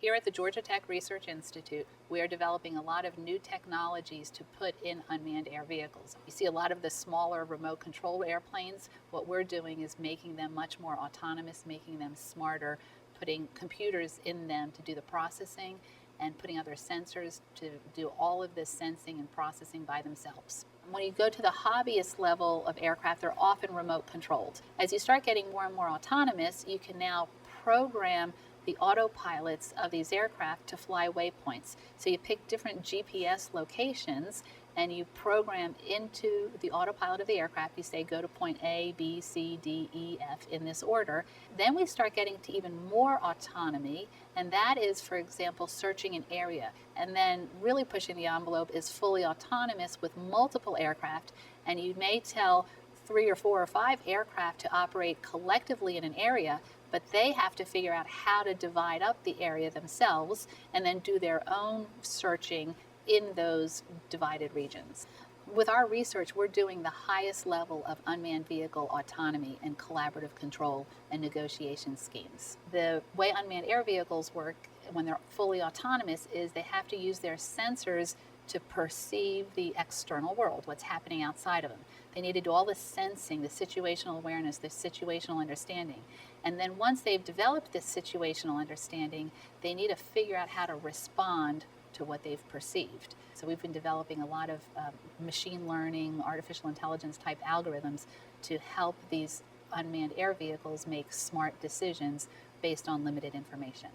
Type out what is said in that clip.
Here at the Georgia Tech Research Institute, we are developing a lot of new technologies to put in unmanned air vehicles. You see a lot of the smaller remote control airplanes. What we're doing is making them much more autonomous, making them smarter, putting computers in them to do the processing and putting other sensors to do all of this sensing and processing by themselves. When you go to the hobbyist level of aircraft, they're often remote controlled. As you start getting more and more autonomous, you can now program the autopilots of these aircraft to fly waypoints. So you pick different GPS locations and you program into the autopilot of the aircraft. You say go to point A, B, C, D, E, F in this order. Then we start getting to even more autonomy, and that is, for example, searching an area. And then really pushing the envelope is fully autonomous with multiple aircraft, and you may tell 3 or 4 or 5 aircraft to operate collectively in an area, but they have to figure out how to divide up the area themselves and then do their own searching in those divided regions. With our research, we're doing the highest level of unmanned vehicle autonomy and collaborative control and negotiation schemes. The way unmanned air vehicles work when they're fully autonomous is they have to use their sensors to perceive the external world, what's happening outside of them. They need to do all the sensing, the situational awareness, the situational understanding. And then once they've developed this situational understanding, they need to figure out how to respond to what they've perceived. So we've been developing a lot of machine learning, artificial intelligence type algorithms to help these unmanned air vehicles make smart decisions based on limited information.